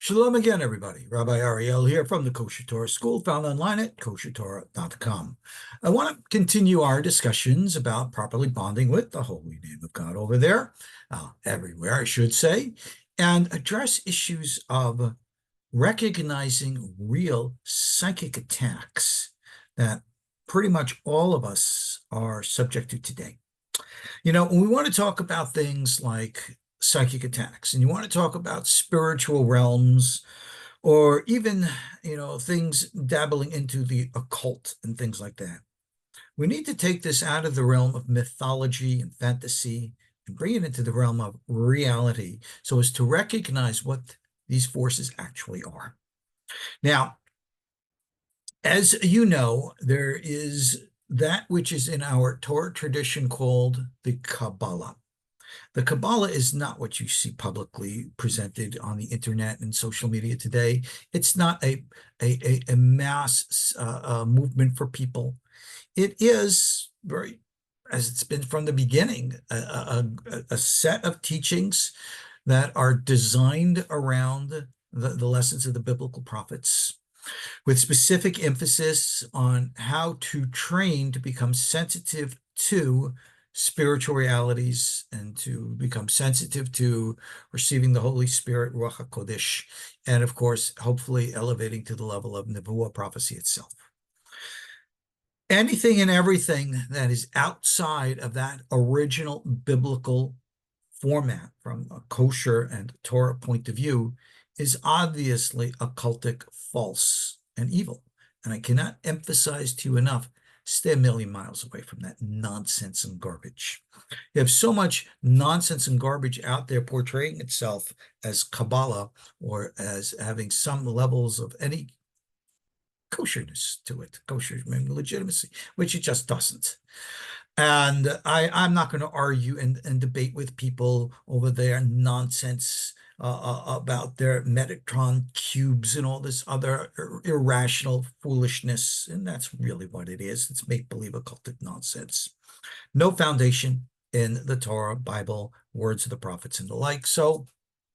Shalom again, everybody. Rabbi Ariel here from the KosherTorah School, found online at KosherTorah.com. I want to continue our discussions about properly bonding with the holy name of God over there, everywhere, I should say, and address issues of recognizing real psychic attacks that pretty much all of us are subject to today. You know, when we want to talk about things like psychic attacks, and you want to talk about spiritual realms, or even, things dabbling into the occult and things like that, we need to take this out of the realm of mythology and fantasy and bring it into the realm of reality so as to recognize what these forces actually are. Now, as you know, there is that which is in our Torah tradition called the Kabbalah. The Kabbalah is not what you see publicly presented on the internet and social media today. It's not a mass movement for people. It is very, as it's been from the beginning, a set of teachings that are designed around the lessons of the biblical prophets, with specific emphasis on how to train to become sensitive to spiritual realities and to become sensitive to receiving the Holy Spirit, Ruach HaKodesh, and of course, hopefully elevating to the level of Nebuah, prophecy itself. Anything and everything that is outside of that original biblical format from a kosher and Torah point of view is obviously occultic, false, and evil. And I cannot emphasize to you enough, stay a million miles away from that nonsense and garbage. You have so much nonsense and garbage out there portraying itself as Kabbalah or as having some levels of any kosherness to it, kosher legitimacy, which it just doesn't. And I'm not going to argue and debate with people over their nonsense about their Metatron cubes and all this other irrational foolishness. And that's really what it is. It's make-believe occultic nonsense. No foundation in the Torah, Bible, words of the prophets, and the like. So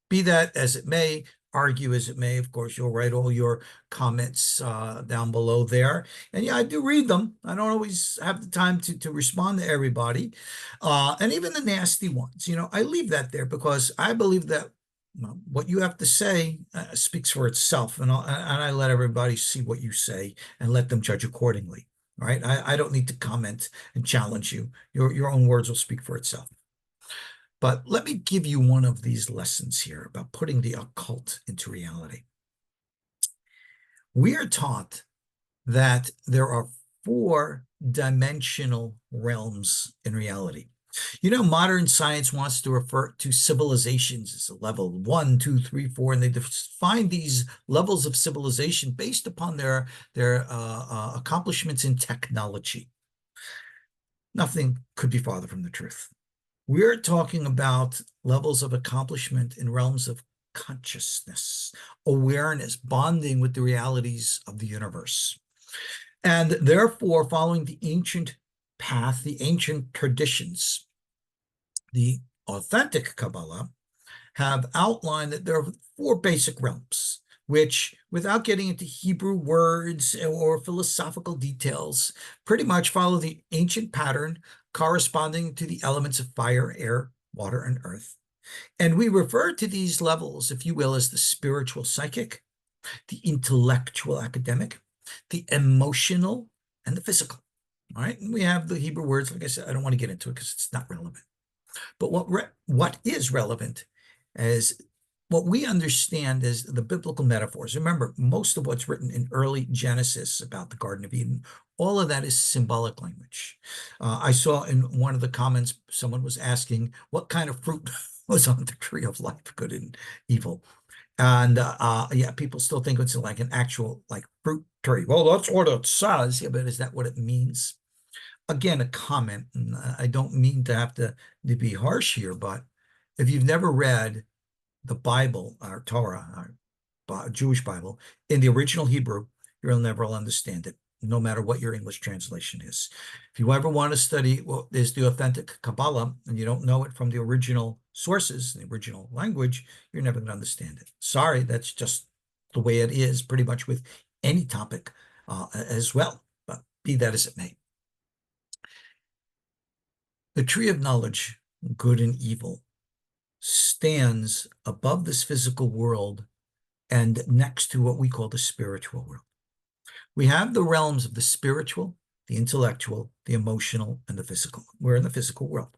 be that as it may, argue as it may, of course, you'll write all your comments down below there. And yeah, I do read them. I don't always have the time to respond to everybody. And even the nasty ones, I leave that there because I believe that what you have to say speaks for itself. And I let everybody see what you say and let them judge accordingly, right? I don't need to comment and challenge you. Your own words will speak for itself. But let me give you one of these lessons here about putting the occult into reality. We are taught that there are 4-dimensional realms in reality. Modern science wants to refer to civilizations as a level 1, 2, 3, 4, and they define these levels of civilization based upon their accomplishments in technology. Nothing could be farther from the truth. We're talking about levels of accomplishment in realms of consciousness, awareness, bonding with the realities of the universe. And therefore, following the ancient path, the ancient traditions, the authentic Kabbalah have outlined that there are 4 basic realms, which, without getting into Hebrew words or philosophical details, pretty much follow the ancient pattern corresponding to the elements of fire, air, water, and earth. And we refer to these levels, if you will, as the spiritual psychic, the intellectual academic, the emotional, and the physical. All right, and we have the Hebrew words. Like I said, I don't want to get into it because it's not relevant. But what is relevant is what we understand as the biblical metaphors. Remember, most of what's written in early Genesis about the Garden of Eden, all of that is symbolic language. I saw in one of the comments, someone was asking what kind of fruit was on the tree of life, good and evil. And yeah, people still think it's like an actual fruit tree. Well, that's what it says. Yeah, but is that what it means? Again, a comment, and I don't mean to have to be harsh here, but if you've never read the Bible, our Torah, our Jewish Bible, in the original Hebrew, you'll never understand it, no matter what your English translation is. If you ever want to study what is the authentic Kabbalah, and you don't know it from the original sources, the original language, you're never going to understand it. Sorry, that's just the way it is pretty much with any topic as well, but be that as it may. The tree of knowledge, good and evil, stands above this physical world and next to what we call the spiritual world. We have the realms of the spiritual, the intellectual, the emotional, and the physical. We're in the physical world.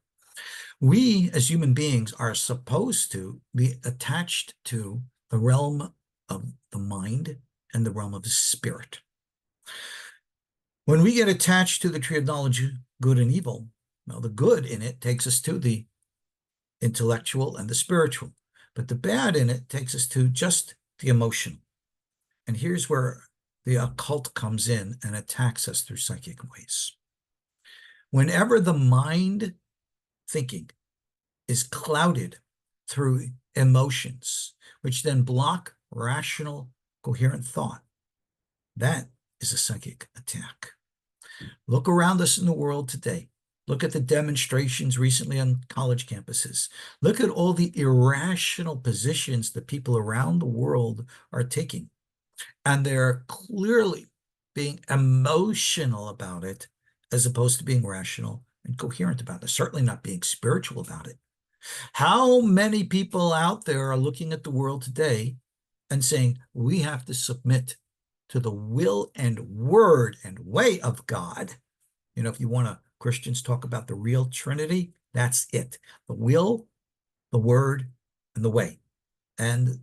We, as human beings, are supposed to be attached to the realm of the mind and the realm of the spirit. When we get attached to the tree of knowledge, good and evil, well, the good in it takes us to the intellectual and the spiritual, but the bad in it takes us to just the emotional. And here's where the occult comes in and attacks us through psychic ways. Whenever the mind thinking is clouded through emotions, which then block rational, coherent thought, that is a psychic attack. Look around us in the world today. Look at the demonstrations recently on college campuses. Look at all the irrational positions that people around the world are taking. And they're clearly being emotional about it as opposed to being rational and coherent about it. Certainly not being spiritual about it. How many people out there are looking at the world today and saying, we have to submit to the will and word and way of God? You know, if you want to, Christians talk about the real Trinity, that's it. The will, the word, and the way, and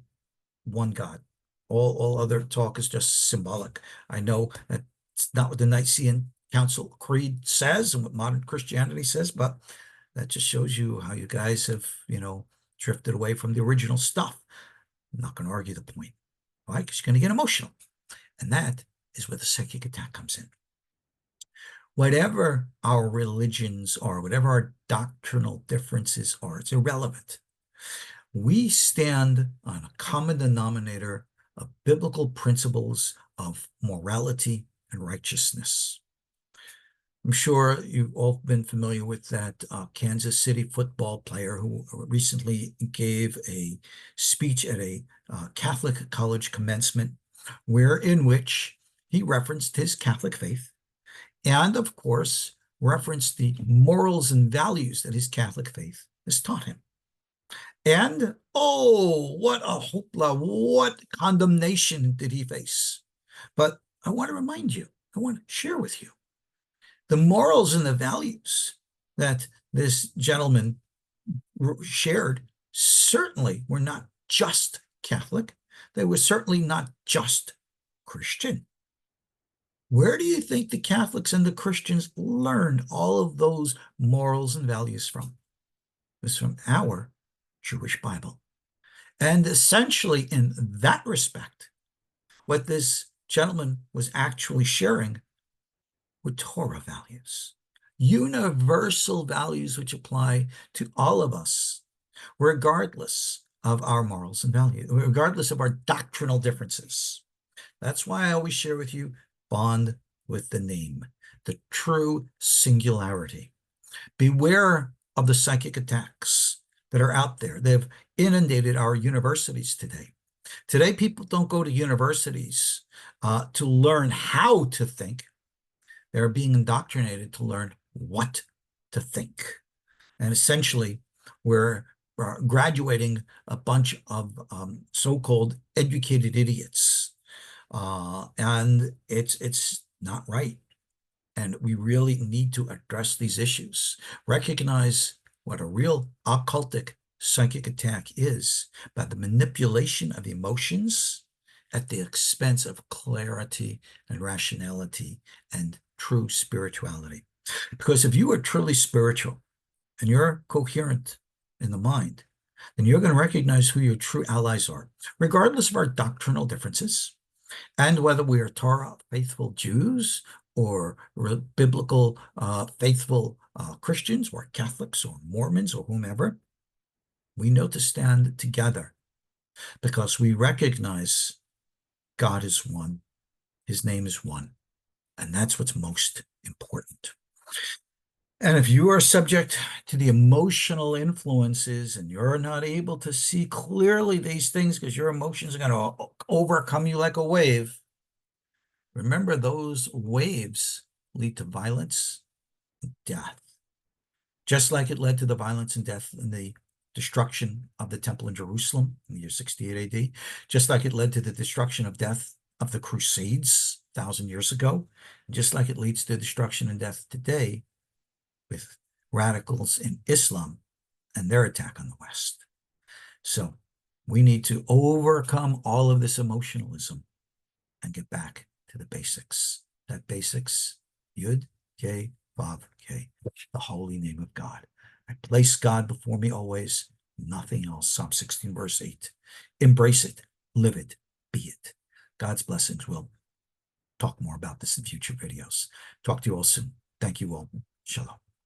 one God. All other talk is just symbolic. I know that it's not what the Nicene Council Creed says and what modern Christianity says, but that just shows you how you guys have, drifted away from the original stuff. I'm not going to argue the point. Why? Because you're going to get emotional. And that is where the psychic attack comes in. Whatever our religions are, whatever our doctrinal differences are, it's irrelevant. We stand on a common denominator of biblical principles of morality and righteousness. I'm sure you've all been familiar with that Kansas City football player who recently gave a speech at a Catholic college commencement, in which he referenced his Catholic faith and, of course, referenced the morals and values that his Catholic faith has taught him. And, oh, what a hoopla, what condemnation did he face? But I want to remind you, I want to share with you, the morals and the values that this gentleman shared certainly were not just Catholic. They were certainly not just Christian. Where do you think the Catholics and the Christians learned all of those morals and values from? It was from our Jewish Bible. And essentially, in that respect, what this gentleman was actually sharing were Torah values, universal values which apply to all of us, regardless of our morals and values, regardless of our doctrinal differences. That's why I always share with you, bond with the name, the true singularity. Beware of the psychic attacks that are out there. They've inundated our universities today. Today, people don't go to universities to learn how to think. They're being indoctrinated to learn what to think. And essentially, we're graduating a bunch of so-called educated idiots. And it's not right. And we really need to address these issues, recognize what a real occultic psychic attack is by the manipulation of emotions at the expense of clarity and rationality and true spirituality. Because if you are truly spiritual and you're coherent in the mind, then you're going to recognize who your true allies are, regardless of our doctrinal differences, and whether we are Torah faithful Jews or biblical faithful Christians or Catholics or Mormons or whomever. We know to stand together because we recognize God is one, his name is one, and that's what's most important. And if you are subject to the emotional influences and you're not able to see clearly these things because your emotions are going to overcome you like a wave, remember those waves lead to violence, death. Just like it led to the violence and death and the destruction of the temple in Jerusalem in the year 68 AD, just like it led to the destruction of death of the Crusades 1,000 years ago, just like it leads to destruction and death today with radicals in Islam and their attack on the West. So we need to overcome all of this emotionalism and get back to the basics. That basics, Yud, K, Vav, K, the holy name of God. I place God before me always, nothing else. Psalm 16, verse 8. Embrace it, live it, be it. God's blessings. We'll talk more about this in future videos. Talk to you all soon. Thank you all. Shalom.